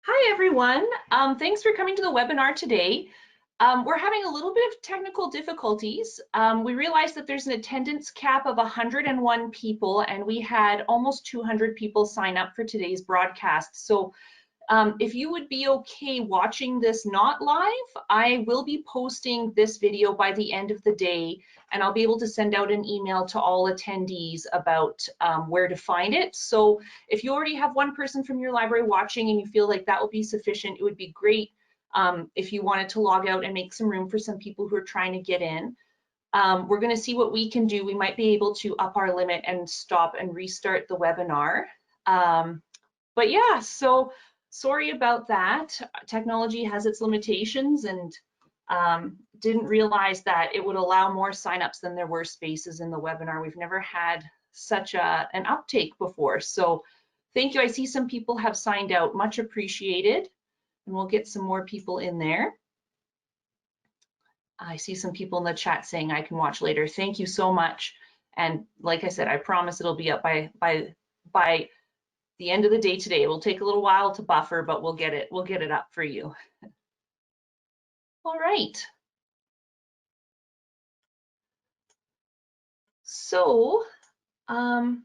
Hi, everyone. Thanks for coming to the webinar today. We're having a little bit of technical difficulties. We realized that there's an attendance cap of 101 people, and we had almost 200 people sign up for today's broadcast. So if you would be okay watching this not live, I will be posting this video by the end of the day, and I'll be able to send out an email to all attendees about where to find it. So if you already have one person from your library watching and you feel like that will be sufficient, it would be great if you wanted to log out and make some room for some people who are trying to get in. We're going to see what we can do. We might be able to up our limit and stop and restart the webinar. But yeah, so sorry about that. Technology has its limitations, and didn't realize that it would allow more signups than there were spaces in the webinar. We've never had such an uptake before. So thank you. I see some people have signed out. Much appreciated. And we'll get some more people in there. I see some people in the chat saying I can watch later. Thank you so much. And like I said, I promise it'll be up by the end of the day today. It will take a little while to buffer, but we'll get it up for you. All right. So I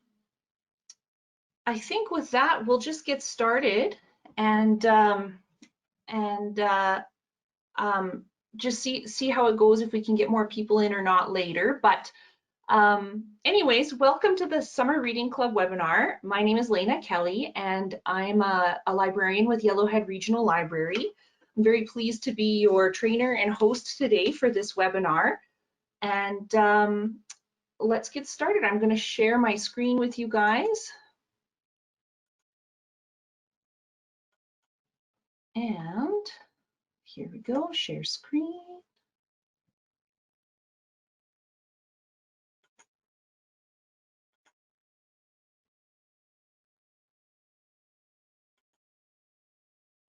think with that, we'll just get started and just see how it goes, if we can get more people in or not later. But anyways, welcome to the Summer Reading Club webinar. My name is Lena Kelly, and I'm a librarian with Yellowhead Regional Library. I'm very pleased to be your trainer and host today for this webinar. And let's get started. I'm going to share my screen with you guys. And here we go, share screen.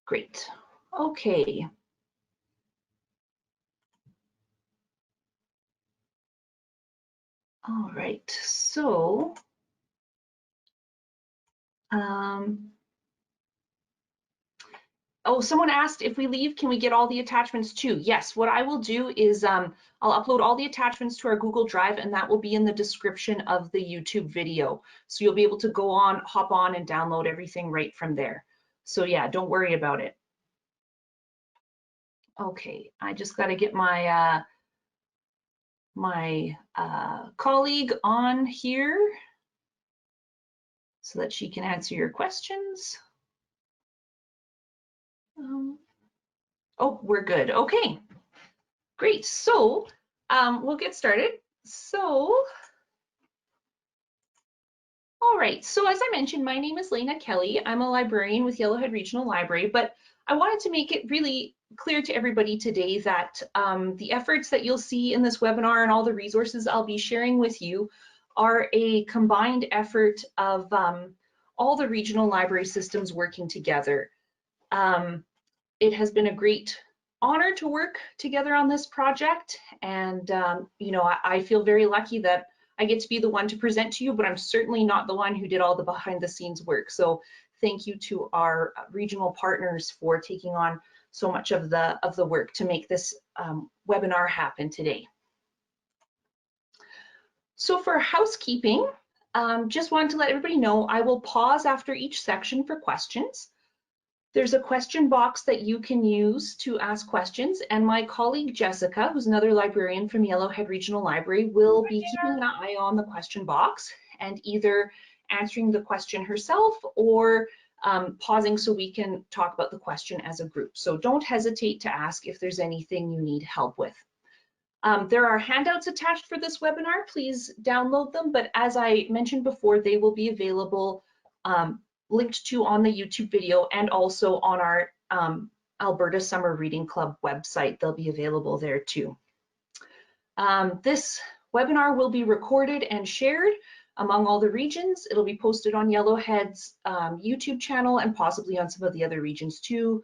Great. Okay. All right. So, oh, someone asked if we leave, can we get all the attachments too? Yes, what I will do is I'll upload all the attachments to our Google Drive, and that will be in the description of the YouTube video. So you'll be able to go on, hop on and download everything right from there. So yeah, don't worry about it. Okay, I just got to get my colleague on here so that she can answer your questions. Oh, we're good. Okay, great. So we'll get started. So, all right. So as I mentioned, my name is Lena Kelly. I'm a librarian with Yellowhead Regional Library, but I wanted to make it really clear to everybody today that the efforts that you'll see in this webinar and all the resources I'll be sharing with you are a combined effort of all the regional library systems working together. It has been a great honor to work together on this project, and you know, I feel very lucky that I get to be the one to present to you, but I'm certainly not the one who did all the behind the scenes work. So thank you to our regional partners for taking on so much of the work to make this webinar happen today. So for housekeeping, just wanted to let everybody know I will pause after each section for questions. There's a question box that you can use to ask questions, and my colleague Jessica, who's another librarian from Yellowhead Regional Library, will be keeping an eye on the question box and either answering the question herself or pausing so we can talk about the question as a group. So don't hesitate to ask if there's anything you need help with. There are handouts attached for this webinar. Please download them, but as I mentioned before, they will be available linked to on the YouTube video and also on our Alberta Summer Reading Club website. They'll be available there too. This webinar will be recorded and shared among all the regions. It'll be posted on Yellowhead's YouTube channel and possibly on some of the other regions too.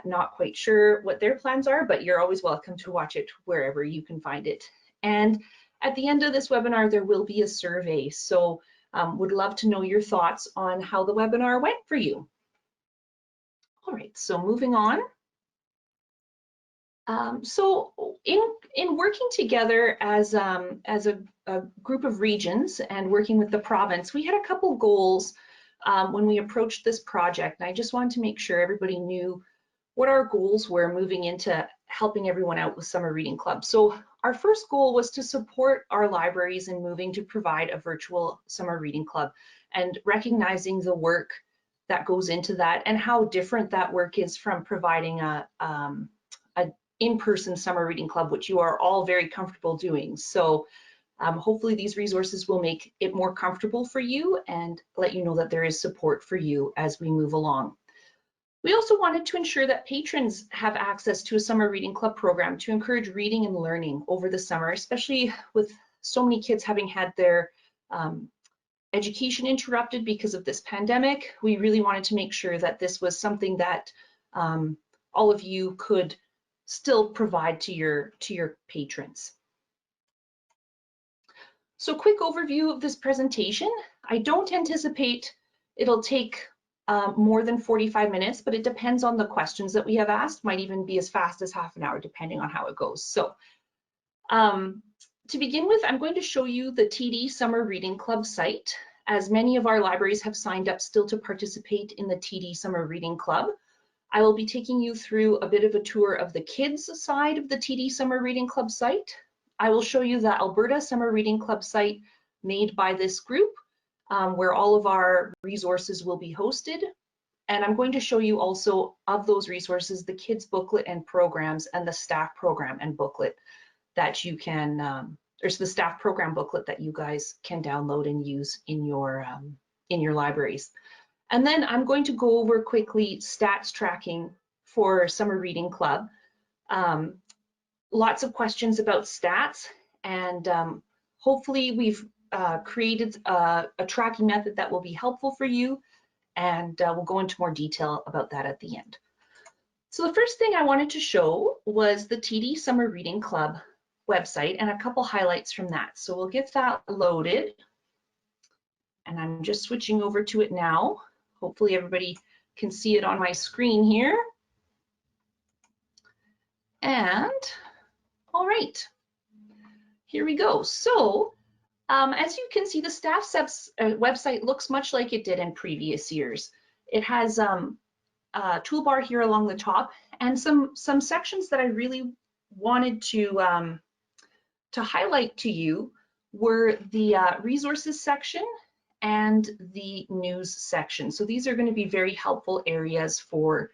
Not quite sure what their plans are, but you're always welcome to watch it wherever you can find it. And at the end of this webinar, there will be a survey. So would love to know your thoughts on how the webinar went for you. All right, so moving on. So in working together as a group of regions and working with the province, we had a couple goals when we approached this project. And I just wanted to make sure everybody knew what our goals were moving into helping everyone out with Summer Reading Club. So our first goal was to support our libraries in moving to provide a virtual Summer Reading Club and recognizing the work that goes into that and how different that work is from providing a in-person Summer Reading Club, which you are all very comfortable doing. So hopefully these resources will make it more comfortable for you and let you know that there is support for you as we move along. We also wanted to ensure that patrons have access to a Summer Reading Club program to encourage reading and learning over the summer, especially with so many kids having had their education interrupted because of this pandemic. We really wanted to make sure that this was something that all of you could still provide to your patrons. So quick overview of this presentation. I don't anticipate it'll take more than 45 minutes, but it depends on the questions that we have asked, might even be as fast as half an hour, depending on how it goes. So to begin with, I'm going to show you the TD Summer Reading Club site, as many of our libraries have signed up still to participate in the TD Summer Reading Club. I will be taking you through a bit of a tour of the kids side of the TD Summer Reading Club site. I will show you the Alberta Summer Reading Club site made by this group, where all of our resources will be hosted. And I'm going to show you also of those resources, the kids booklet and programs and the staff program and booklet that you can, there's the staff program booklet that you guys can download and use in your libraries. And then I'm going to go over quickly stats tracking for Summer Reading Club. Lots of questions about stats, and hopefully we've created a tracking method that will be helpful for you, and we'll go into more detail about that at the end. So the first thing I wanted to show was the TD Summer Reading Club website and a couple highlights from that. So we'll get that loaded, and I'm just switching over to it now. Hopefully everybody can see it on my screen here. And all right, here we go. So as you can see, the staff website looks much like it did in previous years. It has a toolbar here along the top and some sections that I really wanted to highlight to you were the resources section and the news section. So these are going to be very helpful areas for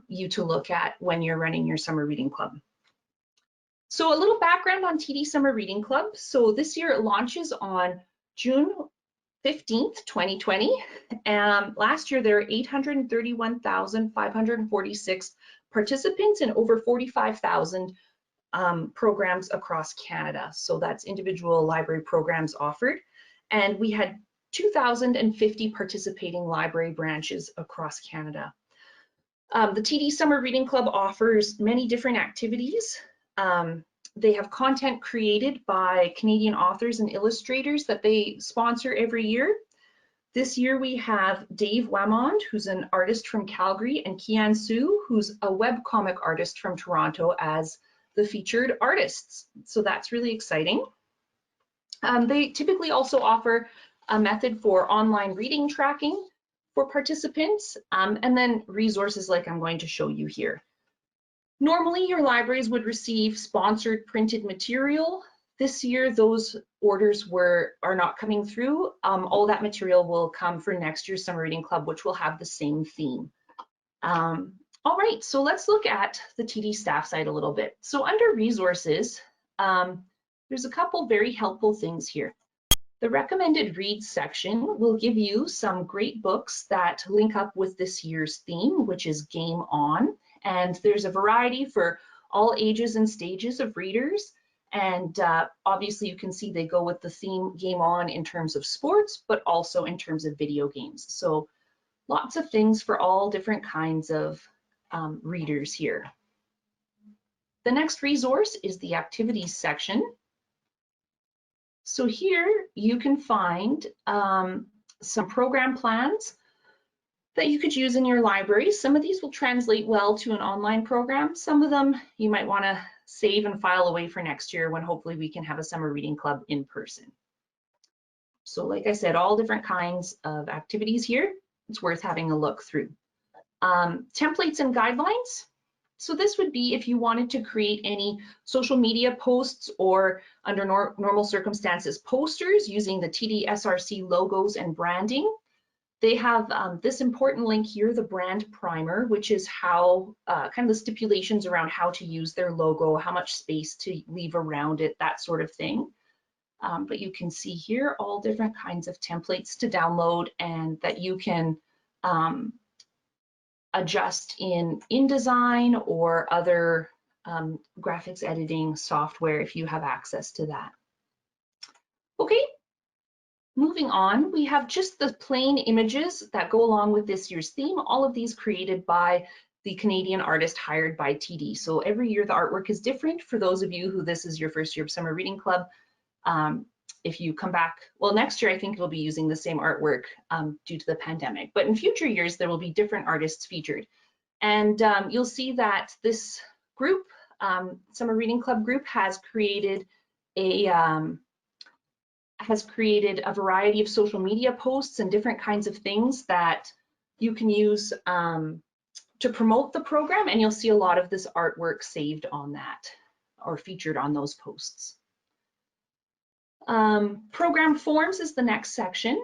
you to look at when you're running your Summer Reading Club. So a little background on TD Summer Reading Club. So this year it launches on June 15th, 2020. Last year there were 831,546 participants and over 45,000 programs across Canada. So that's individual library programs offered. And we had 2,050 participating library branches across Canada. The TD Summer Reading Club offers many different activities. They have content created by Canadian authors and illustrators that they sponsor every year. This year we have Dave Wemond, who's an artist from Calgary, and Kian Su, who's a webcomic artist from Toronto, as the featured artists. So that's really exciting. They typically also offer a method for online reading tracking for participants, and then resources like I'm going to show you here. Normally, your libraries would receive sponsored printed material. This year, those orders are not coming through. All that material will come for next year's Summer Reading Club, which will have the same theme. All right, so let's look at the TD staff site a little bit. So under resources, there's a couple very helpful things here. The recommended reads section will give you some great books that link up with this year's theme, which is Game On. And there's a variety for all ages and stages of readers. And obviously you can see they go with the theme Game On in terms of sports, but also in terms of video games. So lots of things for all different kinds of readers here. The next resource is the activities section. So here you can find some program plans that you could use in your library. Some of these will translate well to an online program. Some of them you might want to save and file away for next year when hopefully we can have a summer reading club in person. So like I said, all different kinds of activities here. It's worth having a look through. Templates and guidelines. So this would be if you wanted to create any social media posts or under normal circumstances posters using the TD-SRC logos and branding. They have this important link here, the brand primer, which is how kind of the stipulations around how to use their logo, how much space to leave around it, that sort of thing. But you can see here all different kinds of templates to download and that you can adjust in InDesign or other graphics editing software if you have access to that. Okay. Moving on, we have just the plain images that go along with this year's theme, all of these created by the Canadian artist hired by TD. So every year the artwork is different. For those of you who this is your first year of Summer Reading Club, if you come back, well, next year I think it'll be using the same artwork due to the pandemic, but in future years there will be different artists featured. And you'll see that this group, Summer Reading Club group, has created a variety of social media posts and different kinds of things that you can use to promote the program, and you'll see a lot of this artwork saved on that or featured on those posts. Program forms is the next section.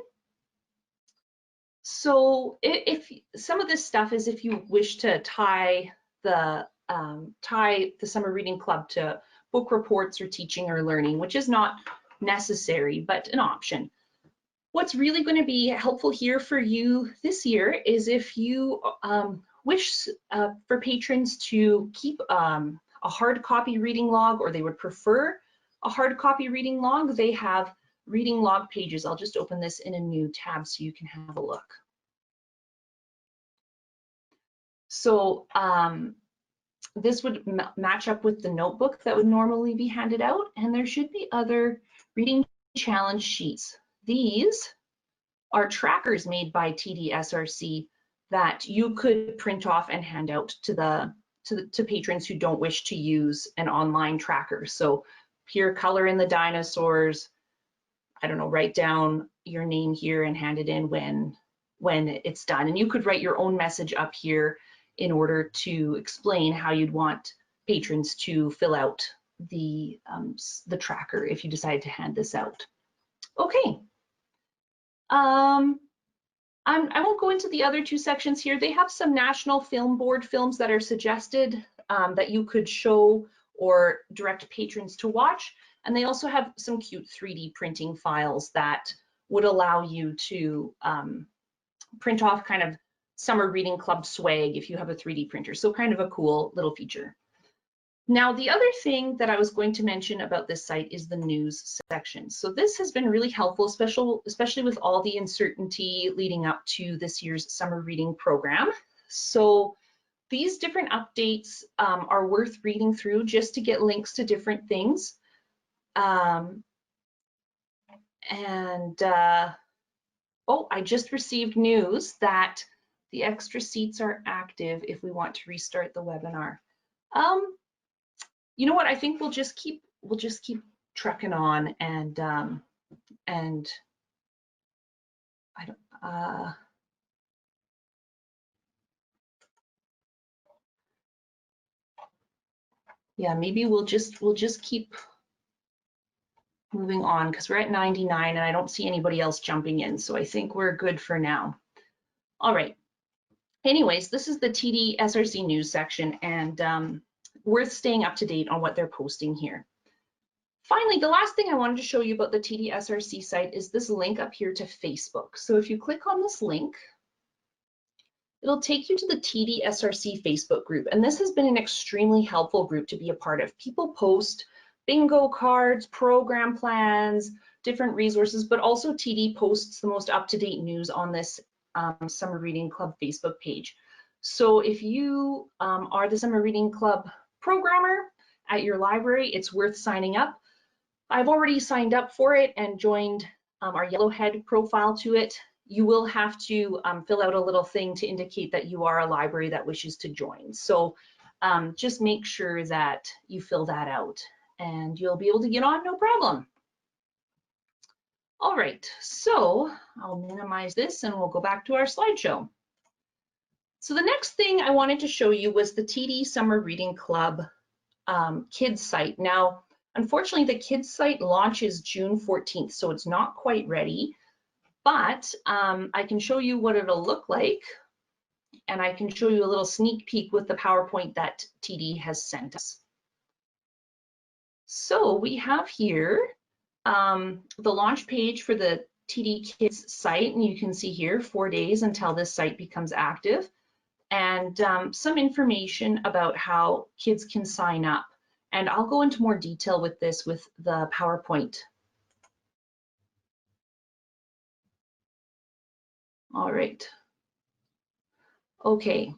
So if some of this stuff is if you wish to tie the Summer Reading Club to book reports or teaching or learning, which is not necessary, but an option. What's really going to be helpful here for you this year is if you wish for patrons to keep a hard copy reading log, or they would prefer a hard copy reading log, they have reading log pages. I'll just open this in a new tab so you can have a look. So this would match up with the notebook that would normally be handed out, and there should be other reading challenge sheets. These are trackers made by TD-SRC that you could print off and hand out to patrons who don't wish to use an online tracker. So here, color in the dinosaurs, I don't know, write down your name here and hand it in when it's done. And you could write your own message up here in order to explain how you'd want patrons to fill out the tracker if you decide to hand this out. Okay. I won't go into the other two sections here. They have some National Film Board films that are suggested that you could show or direct patrons to watch. And they also have some cute 3D printing files that would allow you to print off kind of Summer Reading Club swag if you have a 3D printer. So kind of a cool little feature. Now, the other thing that I was going to mention about this site is the news section. So this has been really helpful, especially with all the uncertainty leading up to this year's summer reading program. So these different updates are worth reading through just to get links to different things. Oh, I just received news that the extra seats are active if we want to restart the webinar. You know what? I think we'll just keep trucking on, and I don't. Yeah, maybe we'll just keep moving on because we're at 99 and I don't see anybody else jumping in, so I think we're good for now. All right. Anyways, this is the TD-SRC news section, and worth staying up to date on what they're posting here. Finally, the last thing I wanted to show you about the TD-SRC site is this link up here to Facebook. So if you click on this link, it'll take you to the TD-SRC Facebook group, and this has been an extremely helpful group to be a part of. People post bingo cards, program plans, different resources, but also TD posts the most up-to-date news on this Summer Reading Club Facebook page. So if you are the Summer Reading Club programmer at your library, it's worth signing up. I've already signed up for it and joined our Yellowhead profile to it. you will have to fill out a little thing to indicate that you are a library that wishes to join. So just make sure that you fill that out and you'll be able to get on, no problem. All right, so I'll minimize this and we'll go back to our slideshow. So the next thing I wanted to show you was the TD Summer Reading Club kids site. Now, unfortunately, the kids site launches June 14th, so it's not quite ready, but I can show you what it'll look like, and I can show you a little sneak peek with the PowerPoint that TD has sent us. So we have here the launch page for the TD Kids site, and you can see here 4 days until this site becomes active, and some information about how kids can sign up. And I'll go into more detail with this with the PowerPoint. All right. Okay.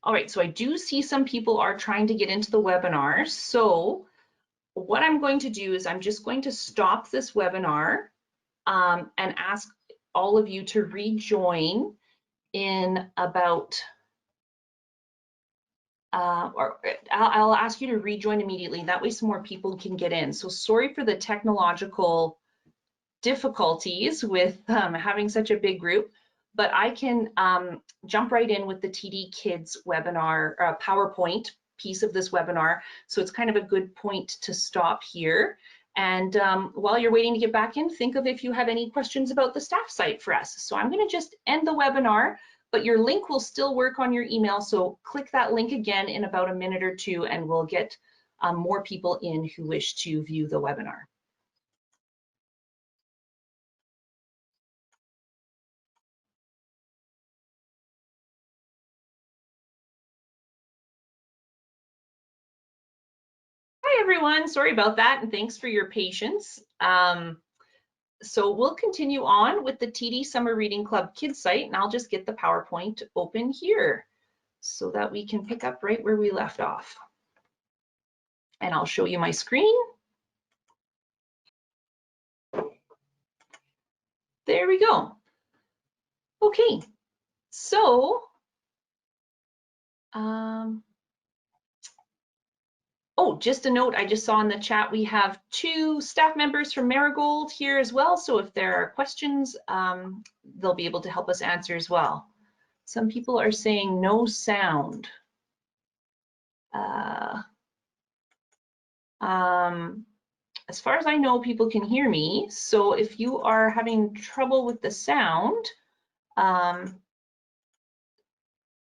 All right, so I do see some people are trying to get into the webinar. So what I'm going to do is I'm just going to stop this webinar and ask all of you to rejoin in about, or I'll ask you to rejoin immediately. That way some more people can get in. So sorry for the technological difficulties with having such a big group, but I can jump right in with the TD Kids webinar, PowerPoint piece of this webinar. So it's kind of a good point to stop here. And while you're waiting to get back in, think of if you have any questions about the staff site for us. So I'm going to just end the webinar, but your link will still work on your email. So click that link again in about a minute or two, and we'll get more people in who wish to view the webinar. Hi, everyone. Sorry about that, and thanks for your patience. So we'll continue on with the TD Summer Reading Club Kids site, and I'll just get the PowerPoint open here so that we can pick up right where we left off. And I'll show you my screen. There we go. Okay, so oh, just a note, I just saw in the chat we have 2 staff members from Marigold here as well. So if there are questions, they'll be able to help us answer as well. Some people are saying no sound. As far as I know, people can hear me. So if you are having trouble with the sound,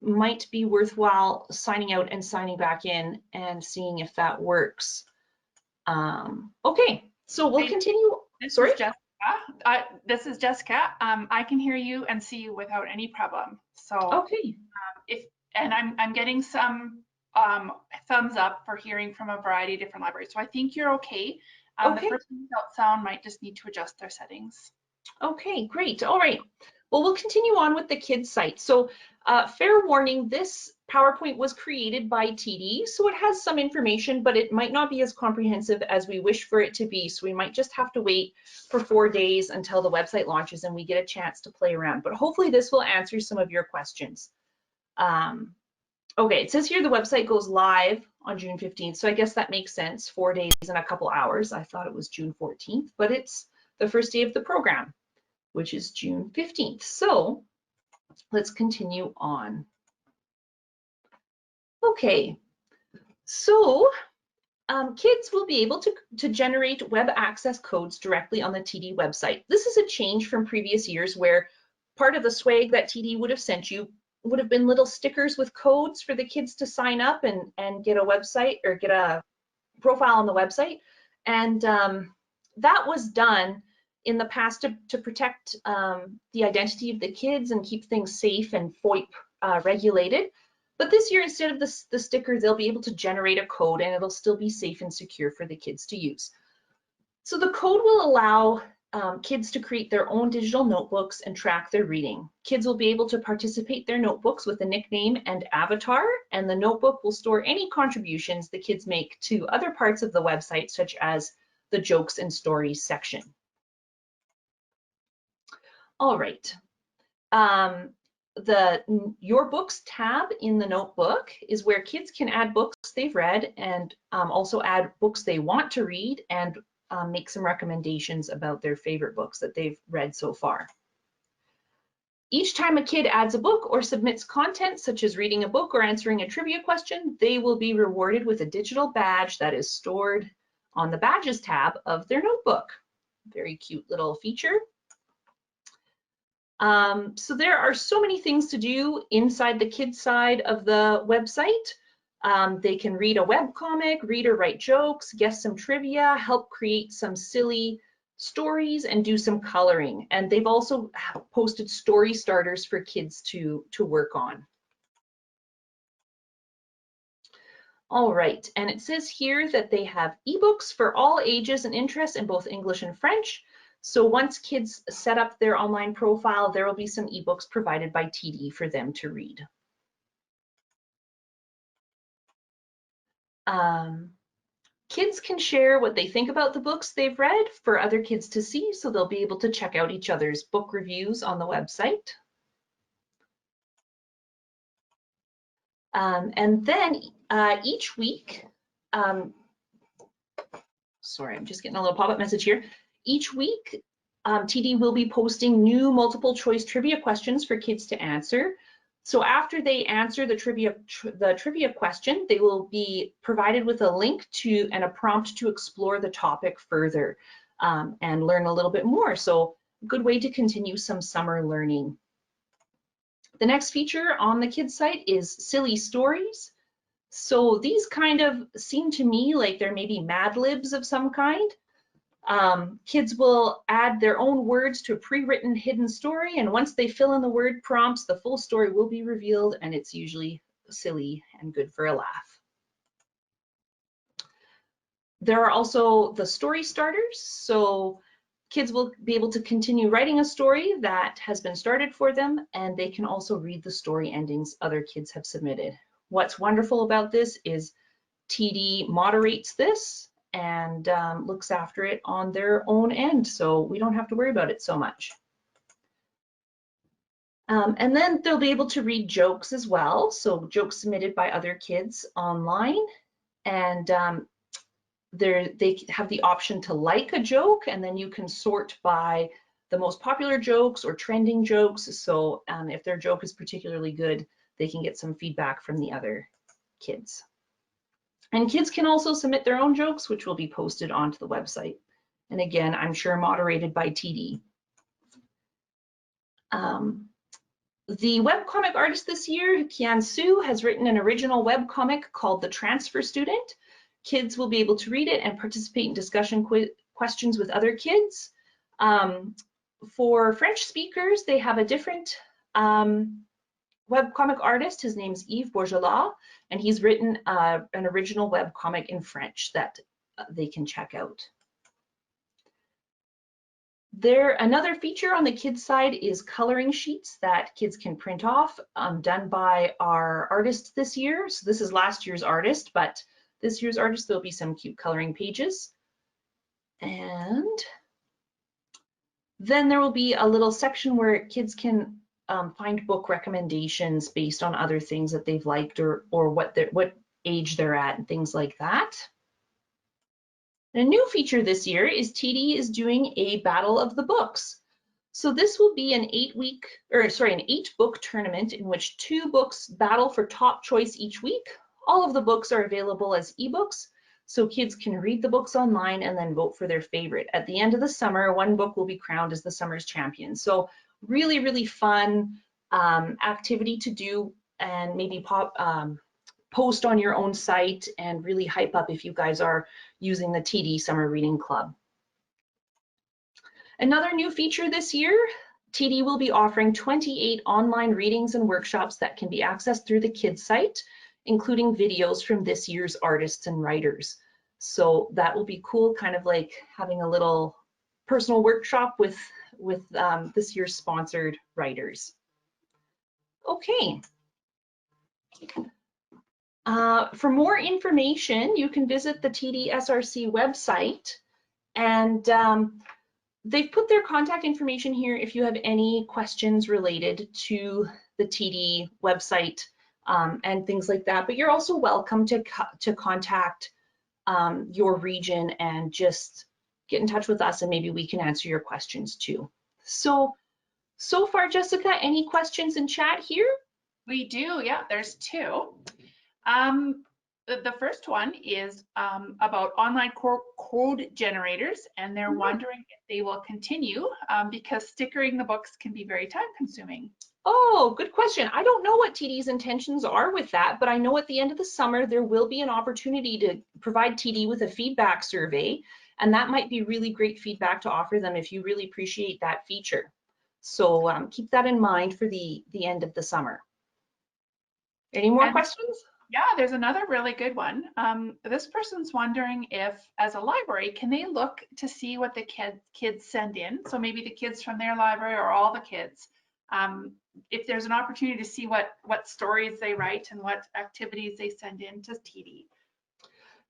might be worthwhile signing out and signing back in and seeing if that works. Okay, so we'll continue. Sorry? This is Jessica. I can hear you and see you without any problem. So okay. I'm getting some thumbs up for hearing from a variety of different libraries. So I think you're okay. Okay. The person without sound might just need to adjust their settings. Okay, great. All right. Well, we'll continue on with the kids site. So fair warning, this PowerPoint was created by TD, so it has some information, but it might not be as comprehensive as we wish for it to be. So we might just have to wait for 4 days until the website launches and we get a chance to play around. But hopefully this will answer some of your questions. Okay, it says here the website goes live on June 15th, so I guess that makes sense, 4 days and a couple hours. I thought it was June 14th, but it's the first day of the program, which is June 15th. So let's continue on. Okay, so kids will be able to generate web access codes directly on the TD website. This is a change from previous years where part of the swag that TD would have sent you would have been little stickers with codes for the kids to sign up and get a website or get a profile on the website. And that was done in the past to protect the identity of the kids and keep things safe and FOIP regulated. But this year, instead of the sticker, they'll be able to generate a code and it'll still be safe and secure for the kids to use. So the code will allow kids to create their own digital notebooks and track their reading. Kids will be able to participate their notebooks with a nickname and avatar, and the notebook will store any contributions the kids make to other parts of the website, such as the jokes and stories section. All right. The Your Books tab in the notebook is where kids can add books they've read and also add books they want to read and make some recommendations about their favorite books that they've read so far. Each time a kid adds a book or submits content, such as reading a book or answering a trivia question, they will be rewarded with a digital badge that is stored on the Badges tab of their notebook. Very cute little feature. So there are so many things to do inside the kids side of the website. They can read a webcomic, read or write jokes, guess some trivia, help create some silly stories, and do some coloring. And they've also posted story starters for kids to work on. All right, and it says here that they have ebooks for all ages and interests in both English and French. So once kids set up their online profile, there will be some ebooks provided by TD for them to read. Kids can share what they think about the books they've read for other kids to see, so they'll be able to check out each other's book reviews on the website. And then each week, sorry, I'm just getting a little pop-up message here. Each week, TD will be posting new multiple choice trivia questions for kids to answer. So after they answer the trivia question, they will be provided with a link to and a prompt to explore the topic further and learn a little bit more. So a good way to continue some summer learning. The next feature on the kids site is silly stories. So these kind of seem to me like they're maybe Mad Libs of some kind. Kids will add their own words to a pre-written hidden story, and once they fill in the word prompts, the full story will be revealed, and it's usually silly and good for a laugh. There are also the story starters, so kids will be able to continue writing a story that has been started for them, and they can also read the story endings other kids have submitted. What's wonderful about this is TD moderates this and looks after it on their own end, so we don't have to worry about it so much. And then they'll be able to read jokes as well, so jokes submitted by other kids online, and they have the option to like a joke, and then you can sort by the most popular jokes or trending jokes, so if their joke is particularly good, they can get some feedback from the other kids. And kids can also submit their own jokes, which will be posted onto the website. And again, I'm sure moderated by TD. The webcomic artist this year, Kian Su, has written an original webcomic called The Transfer Student. Kids will be able to read it and participate in discussion questions with other kids. For French speakers, they have a different webcomic artist. His name's Yves Bourgelat, and he's written an original webcomic in French that they can check out. Another feature on the kids side is coloring sheets that kids can print off, done by our artist this year. So this is last year's artist, but this year's artist, there'll be some cute coloring pages. And then there will be a little section where kids can find book recommendations based on other things that they've liked or what age they're at and things like that. And a new feature this year is TD is doing a Battle of the Books. So this will be an 8-book tournament in which 2 books battle for top choice each week. All of the books are available as ebooks, so kids can read the books online and then vote for their favorite. At the end of the summer, 1 book will be crowned as the summer's champion. So really, really fun activity to do, and maybe post on your own site and really hype up if you guys are using the TD Summer Reading Club. Another new feature this year, TD will be offering 28 online readings and workshops that can be accessed through the kids site, including videos from this year's artists and writers. So that will be cool, kind of like having a little personal workshop with this year's sponsored writers. Okay. For more information, you can visit the TD SRC website, and they've put their contact information here if you have any questions related to the TD website and things like that. But you're also welcome to contact your region and just get in touch with us, and maybe we can answer your questions too. So far, Jessica, any questions in chat here? We do, yeah, there's two. The first one is about online code generators, and they're wondering if they will continue because stickering the books can be very time consuming. Oh, good question. I don't know what TD's intentions are with that, but I know at the end of the summer, there will be an opportunity to provide TD with a feedback survey, and that might be really great feedback to offer them if you really appreciate that feature. So keep that in mind for the end of the summer. Any more questions? Yeah, there's another really good one. This person's wondering if, as a library, can they look to see what the kids send in? So maybe the kids from their library or all the kids. If there's an opportunity to see what stories they write and what activities they send in to TD.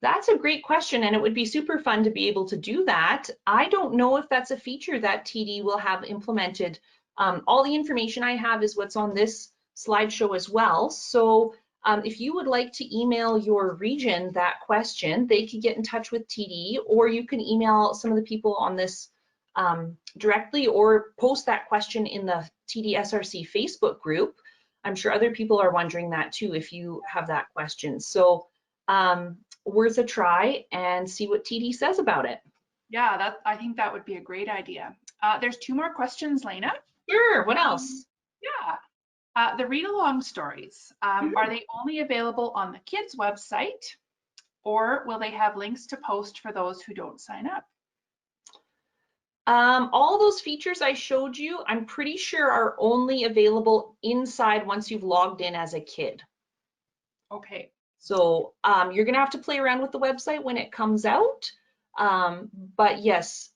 That's a great question, and it would be super fun to be able to do that. I don't know if that's a feature that TD will have implemented. All the information I have is what's on this slideshow as well. So if you would like to email your region that question, they could get in touch with TD, or you can email some of the people on this directly, or post that question in the TD SRC Facebook group. I'm sure other people are wondering that too if you have that question. So worth a try and see what TD says about it. Yeah, I think that would be a great idea. There's two more questions, Lena. Sure, what else? Yeah, the read-along stories, are they only available on the kids' website, or will they have links to post for those who don't sign up? All those features I showed you, I'm pretty sure are only available inside once you've logged in as a kid. Okay. So you're gonna have to play around with the website when it comes out. But yes,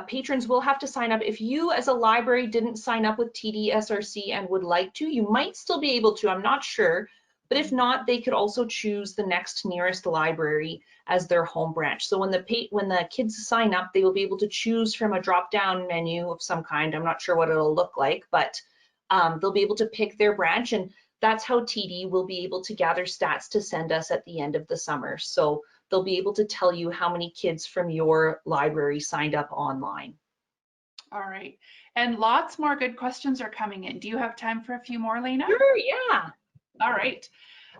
patrons will have to sign up. If you as a library didn't sign up with TD SRC and would like to, you might still be able to, I'm not sure. But if not, they could also choose the next nearest library as their home branch. So when the kids sign up, they will be able to choose from a drop-down menu of some kind. I'm not sure what it'll look like, but they'll be able to pick their branch, and that's how TD will be able to gather stats to send us at the end of the summer. So they'll be able to tell you how many kids from your library signed up online. All right. And lots more good questions are coming in. Do you have time for a few more, Lena? Sure, yeah. All right.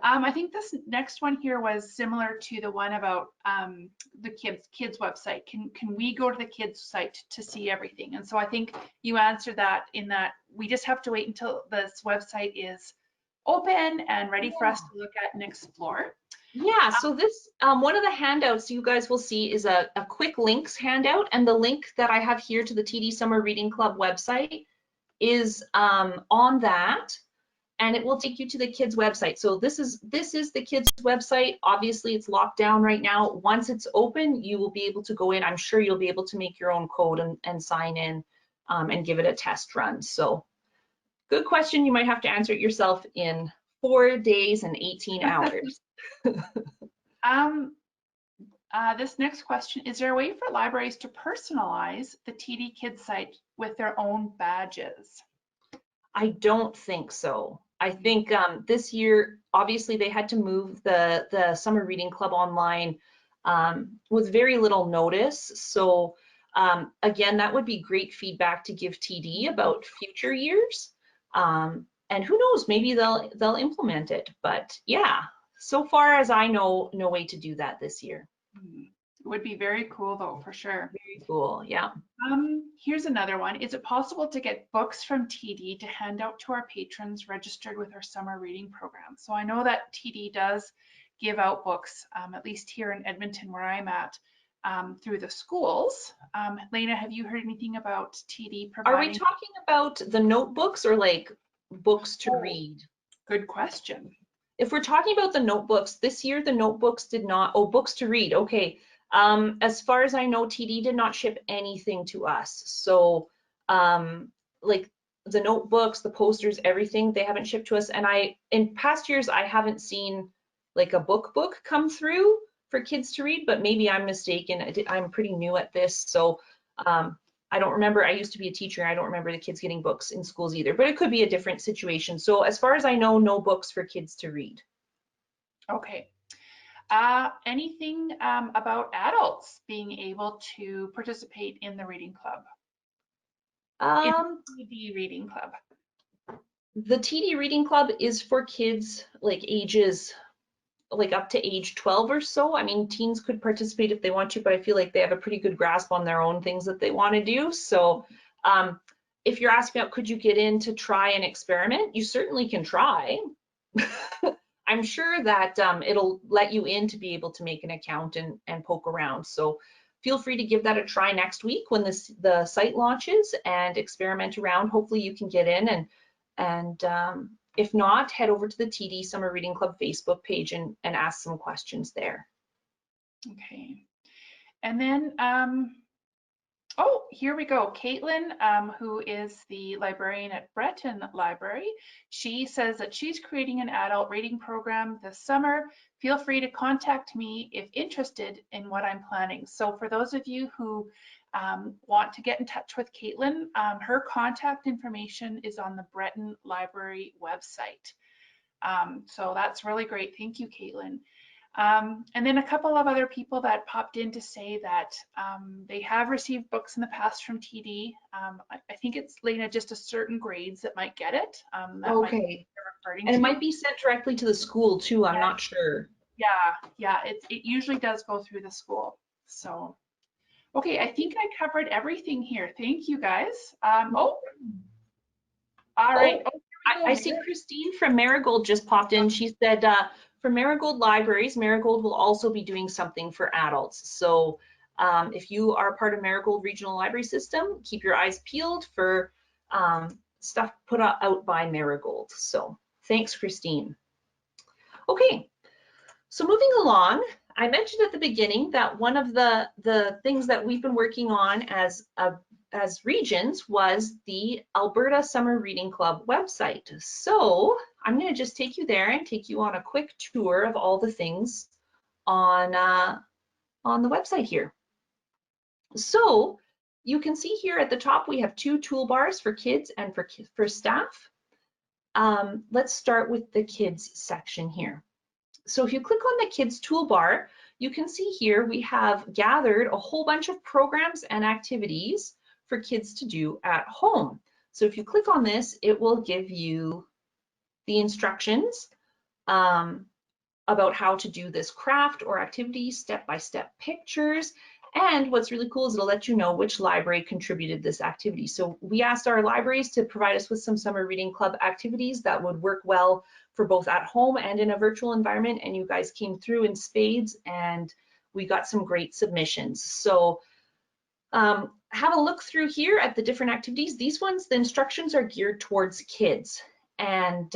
I think this next one here was similar to the one about the kids website. Can we go to the kids site to see everything? And so I think you answered that in that we just have to wait until this website is open and ready for us to look at and explore. Yeah, so this, one of the handouts you guys will see is a quick links handout, and the link that I have here to the TD Summer Reading Club website is on that, and it will take you to the kids website. So this is the kids website. Obviously it's locked down right now. Once it's open, you will be able to go in. I'm sure you'll be able to make your own code and sign in and give it a test run. So good question. You might have to answer it yourself in 4 days and 18 hours. This next question, is there a way for libraries to personalize the TD Kids site with their own badges? I don't think so. I think this year, obviously they had to move the Summer Reading Club online with very little notice. So again, that would be great feedback to give TD about future years. And who knows, maybe they'll implement it. But yeah, so far as I know, no way to do that this year. It would be very cool though, for sure. Very cool, yeah. Here's another one. Is it possible to get books from TD to hand out to our patrons registered with our summer reading program? So I know that TD does give out books, at least here in Edmonton where I'm at, through the schools. Lena, have you heard anything about TD providing? Are we talking about the notebooks or like books to read? Good question. If we're talking about the notebooks, this year the notebooks did not, oh, books to read, okay. As far as I know, TD did not ship anything to us. So like the notebooks, the posters, everything, they haven't shipped to us. And in past years, I haven't seen like a book come through for kids to read, but maybe I'm mistaken. I'm pretty new at this, so I I don't remember, I used to be a teacher, I don't remember the kids getting books in schools either, but it could be a different situation. So as far as I know, no books for kids to read. Okay. Anything about adults being able to participate in the reading club? In the TD reading club? The TD reading club is for kids like ages, like up to age 12 or so. I mean, teens could participate if they want to, but I feel like they have a pretty good grasp on their own things that they want to do. So if you're asking about could you get in to try an experiment, you certainly can try. I'm sure that it'll let you in to be able to make an account and poke around. So feel free to give that a try next week when the site launches and experiment around. Hopefully you can get in, and if not, head over to the TD Summer Reading Club Facebook page and ask some questions there. Okay. And then, oh, here we go. Caitlin, who is the librarian at Breton Library, she says that she's creating an adult reading program this summer. Feel free to contact me if interested in what I'm planning. So for those of you who want to get in touch with Caitlin, her contact information is on the Breton Library website. So that's really great. Thank you, Caitlin. And then a couple of other people that popped in to say that they have received books in the past from TD. I think it's, Lena, just a certain grades that might get it. That might be referring And to. it might be sent directly to the school too, I'm not sure. Yeah, it usually does go through the school. So, okay, I think I covered everything here. Thank you, guys. All right. Oh, I see Christine from Marigold just popped in. She said for Marigold Libraries, Marigold will also be doing something for adults. So if you are part of Marigold Regional Library System, keep your eyes peeled for stuff put out by Marigold. So thanks, Christine. Okay, so moving along, I mentioned at the beginning that one of the things that we've been working on as regions was the Alberta Summer Reading Club website. So I'm going to just take you there and take you on a quick tour of all the things on the website here. So you can see here at the top we have two toolbars for kids and for staff. Let's start with the kids section here. So if you click on the kids toolbar, you can see here we have gathered a whole bunch of programs and activities for kids to do at home. So if you click on this, it will give you the instructions about how to do this craft or activity, step-by-step pictures. And what's really cool is it'll let you know which library contributed this activity. So we asked our libraries to provide us with some summer reading club activities that would work well for both at home and in a virtual environment. And you guys came through in spades and we got some great submissions. So have a look through here at the different activities. These ones, the instructions are geared towards kids. And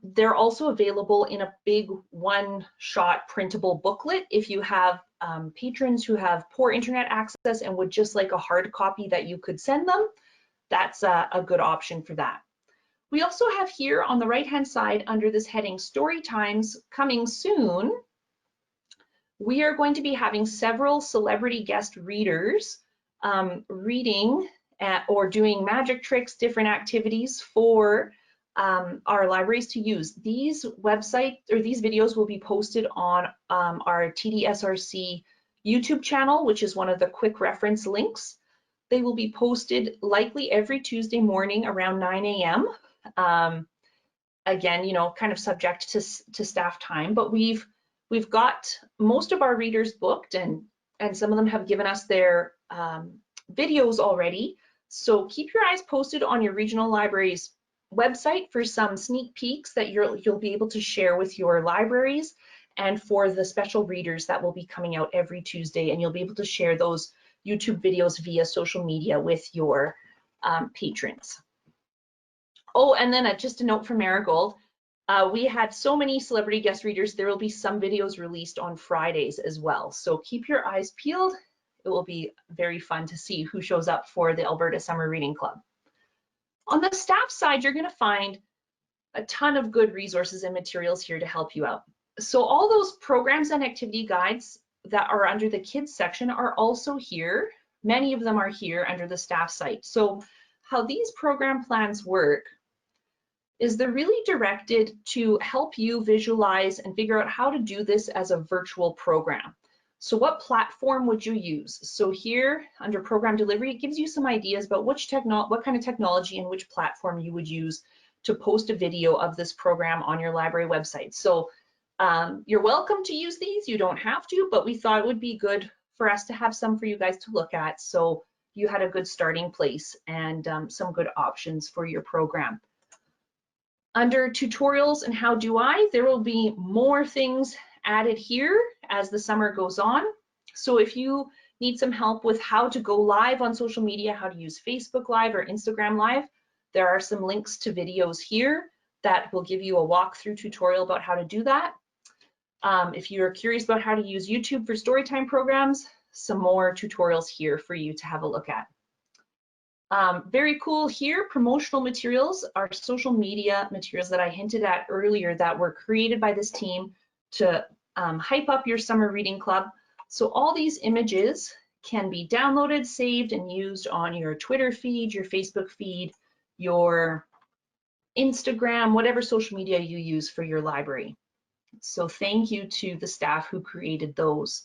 they're also available in a big one-shot printable booklet if you have patrons who have poor internet access and would just like a hard copy that you could send them. That's a good option for that. We also have here on the right-hand side under this heading Story Times Coming Soon, we are going to be having several celebrity guest readers reading or doing magic tricks, different activities for our libraries to use. These videos will be posted on our TDSRC YouTube channel, which is one of the quick reference links. They will be posted likely every Tuesday morning around 9 a.m. Again, you know, kind of subject to staff time, but we've got most of our readers booked and some of them have given us their videos already. So keep your eyes posted on your regional library's website for some sneak peeks that you'll be able to share with your libraries and for the special readers that will be coming out every Tuesday, and you'll be able to share those YouTube videos via social media with your patrons. Oh, and then just a note from Marigold, we had so many celebrity guest readers, there will be some videos released on Fridays as well. So keep your eyes peeled. It will be very fun to see who shows up for the Alberta Summer Reading Club. On the staff side, you're going to find a ton of good resources and materials here to help you out. So all those programs and activity guides that are under the kids section are also here Many of them are here under the staff site. So how these program plans work is they're really directed to help you visualize and figure out how to do this as a virtual program. So what platform would you use? So here under program delivery, it gives you some ideas about what kind of technology and which platform you would use to post a video of this program on your library website. So you're welcome to use these, you don't have to, but we thought it would be good for us to have some for you guys to look at, so you had a good starting place and some good options for your program. Under tutorials and how do I, there will be more things added here as the summer goes on. So if you need some help with how to go live on social media, how to use Facebook Live or Instagram Live, there are some links to videos here that will give you a walkthrough tutorial about how to do that. If you're curious about how to use YouTube for storytime programs, some more tutorials here for you to have a look at. Very cool here, promotional materials are social media materials that I hinted at earlier that were created by this team to hype up your summer reading club. So all these images can be downloaded, saved, and used on your Twitter feed, your Facebook feed, your Instagram, whatever social media you use for your library. So thank you to the staff who created those.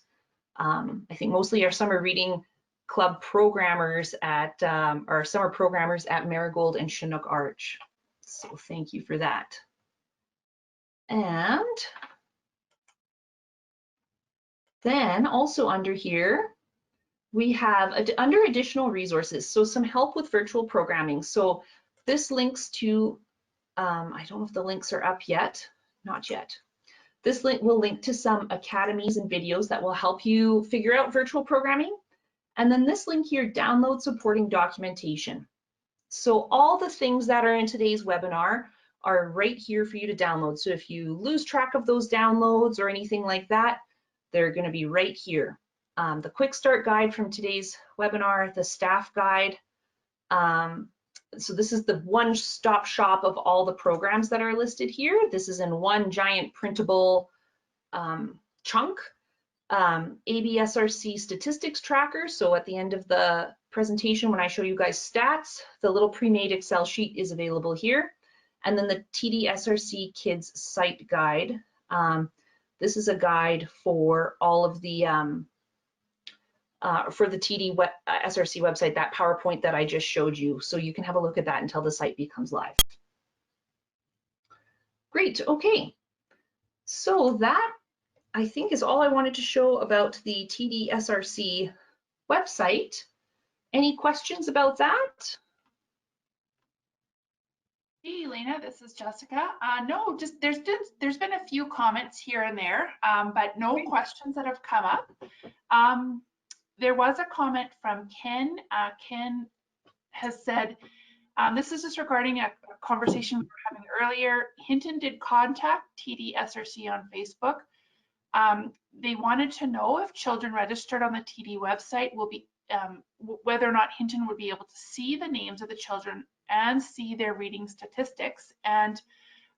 I think mostly our summer reading club programmers at our summer programmers at Marigold and Chinook Arch. So thank you for that. And then also under here, we have under additional resources, so some help with virtual programming. So this links to, I don't know if the links are up yet, not yet. This link will link to some academies and videos that will help you figure out virtual programming. And then this link here, download supporting documentation. So all the things that are in today's webinar are right here for you to download. So if you lose track of those downloads or anything like that, they're going to be right here. The quick start guide from today's webinar, the staff guide. So this is the one-stop shop of all the programs that are listed here. This is in one giant printable chunk. ABSRC statistics tracker. So at the end of the presentation, when I show you guys stats, the little pre-made Excel sheet is available here. And then the TDSRC Kids Site Guide. This is a guide for all of the for the SRC website, that PowerPoint that I just showed you. So you can have a look at that until the site becomes live. Great, okay. So that, I think, is all I wanted to show about the TDSRC website. Any questions about that? Hey, Elena, this is Jessica. No, just there's been a few comments here and there, but no questions that have come up. There was a comment from Ken. Ken has said, this is just regarding a conversation we were having earlier. Hinton did contact TDSRC on Facebook. They wanted to know if children registered on the TD website will be, whether or not Hinton would be able to see the names of the children and see their reading statistics. And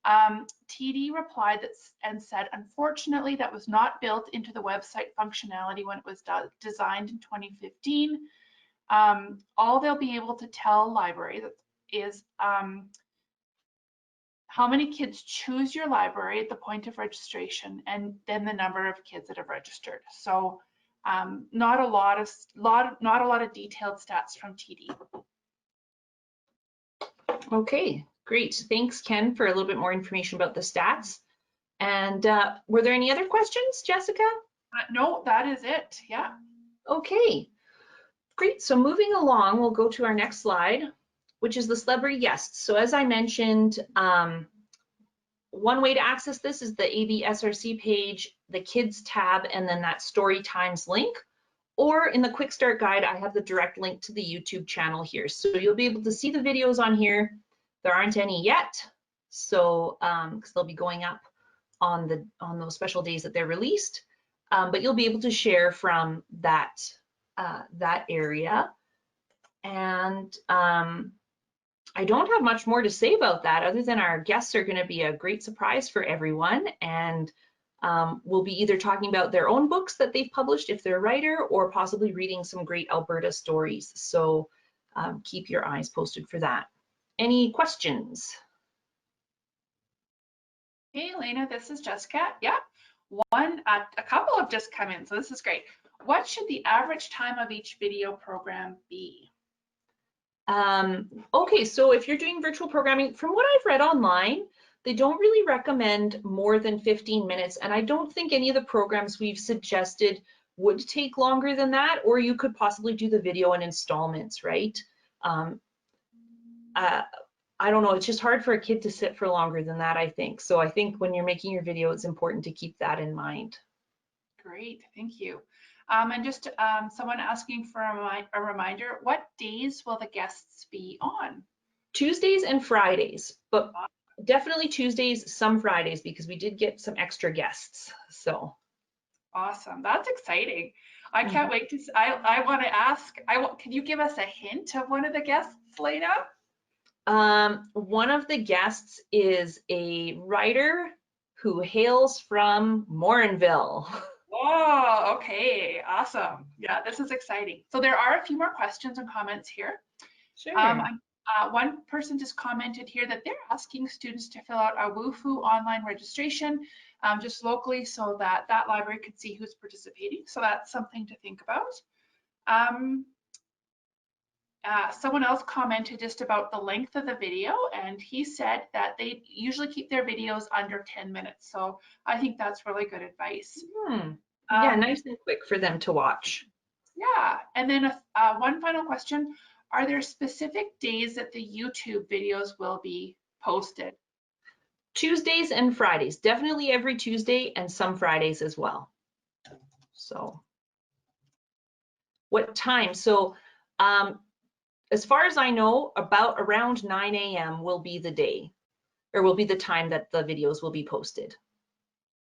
TD replied and said, unfortunately, that was not built into the website functionality when it was designed in 2015. All they'll be able to tell library is how many kids choose your library at the point of registration, and then the number of kids that have registered. So not a lot of detailed stats from TD. Okay, great. Thanks, Ken, for a little bit more information about the stats. And were there any other questions, Jessica? No, that is it. Yeah. Okay, great. So moving along, we'll go to our next slide, which is the celebrity guests. So as I mentioned, one way to access this is the ABSRC page, the kids tab, and then that story times link. Or in the quick start guide, I have the direct link to the YouTube channel here. So you'll be able to see the videos on here. There aren't any yet, so because they'll be going up on those special days that they're released. But you'll be able to share from that area. And I don't have much more to say about that other than our guests are going to be a great surprise for everyone. And will be either talking about their own books that they've published if they're a writer, or possibly reading some great Alberta stories. So keep your eyes posted for that. Any questions? Hey, Elena, this is Jessica. Yeah, a couple have just come in, so this is great. What should the average time of each video program be? Okay, so if you're doing virtual programming, from what I've read online, they don't really recommend more than 15 minutes. And I don't think any of the programs we've suggested would take longer than that, or you could possibly do the video in installments, right? I don't know, it's just hard for a kid to sit for longer than that, I think. So I think when you're making your video, it's important to keep that in mind. Great, thank you. And just someone asking for a reminder, what days will the guests be on? Tuesdays and Fridays, but definitely Tuesdays, some Fridays, because we did get some extra guests, so. Awesome, that's exciting. I can't wait to, I want to ask, can you give us a hint of one of the guests, Lena? One of the guests is a writer who hails from Morinville. Oh, okay, awesome. Yeah, this is exciting. So there are a few more questions and comments here. Sure. One person just commented here that they're asking students to fill out a WUFU online registration just locally so that that library could see who's participating. So that's something to think about. Someone else commented just about the length of the video, and he said that they usually keep their videos under 10 minutes. So I think that's really good advice. Yeah, nice and quick for them to watch. Yeah, and then one final question. Are there specific days that the YouTube videos will be posted? Tuesdays and Fridays, definitely every Tuesday and some Fridays as well. So what time? So as far as I know, around 9 a.m. will be the day, or will be the time that the videos will be posted.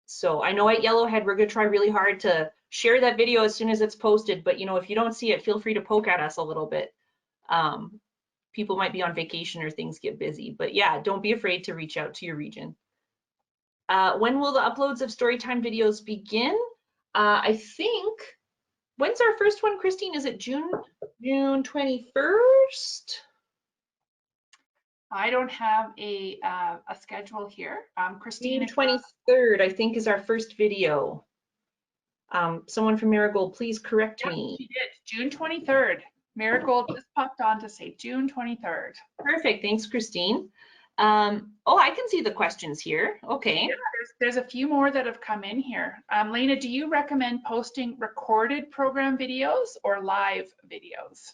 So I know at Yellowhead, we're gonna try really hard to share that video as soon as it's posted, but you know, if you don't see it, feel free to poke at us a little bit. People might be on vacation or things get busy, but yeah, don't be afraid to reach out to your region. When will the uploads of Storytime videos begin? I think, when's our first one, Christine? Is it June 21st? I don't have a schedule here. Christine. June 23rd, I think, is our first video. Someone from Marigold, please correct me. She did, June 23rd. Marigold just popped on to say June 23rd. Perfect, thanks, Christine. Oh, I can see the questions here. Okay. Yeah, there's a few more that have come in here. Lena, do you recommend posting recorded program videos or live videos?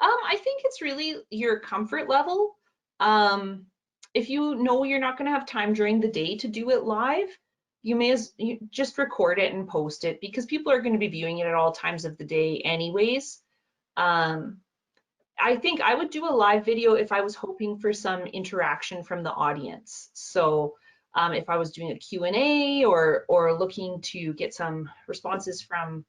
I think it's really your comfort level. If you know you're not going to have time during the day to do it live, you just record it and post it, because people are going to be viewing it at all times of the day anyways. I think I would do a live video if I was hoping for some interaction from the audience. So if I was doing a Q&A or looking to get some responses from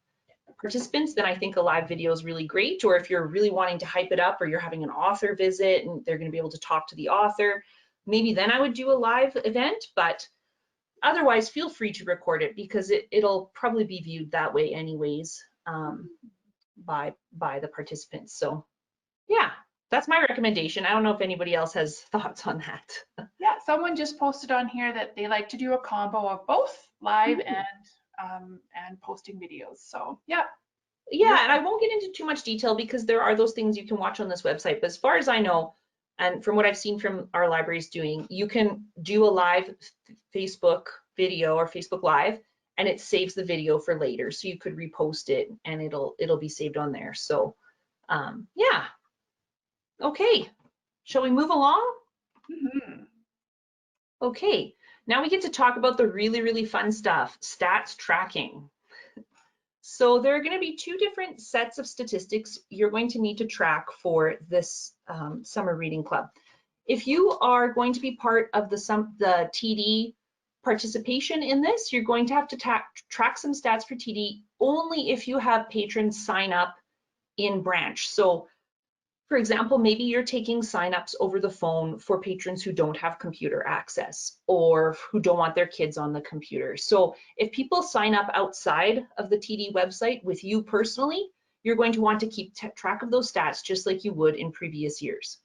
participants, then I think a live video is really great. Or if you're really wanting to hype it up, or you're having an author visit and they're going to be able to talk to the author, maybe then I would do a live event. But otherwise, feel free to record it, because it'll probably be viewed that way anyways by the participants. So yeah, that's my recommendation. I don't know if anybody else has thoughts on that. Yeah, someone just posted on here that they like to do a combo of both live and posting videos. So yeah. Yeah, and I won't get into too much detail because there are those things you can watch on this website. But as far as I know, and from what I've seen from our libraries doing, you can do a live Facebook video or Facebook Live, and it saves the video for later. So you could repost it and it'll be saved on there. So yeah. Okay, shall we move along? Okay, now we get to talk about the really, really fun stuff, stats tracking. So there are going to be two different sets of statistics you're going to need to track for this summer reading club. If you are going to be part of the TD participation in this, you're going to have to track some stats for TD only if you have patrons sign up in branch. So For example, maybe you're taking signups over the phone for patrons who don't have computer access or who don't want their kids on the computer. So if people sign up outside of the TD website with you personally, you're going to want to keep track of those stats just like you would in previous years.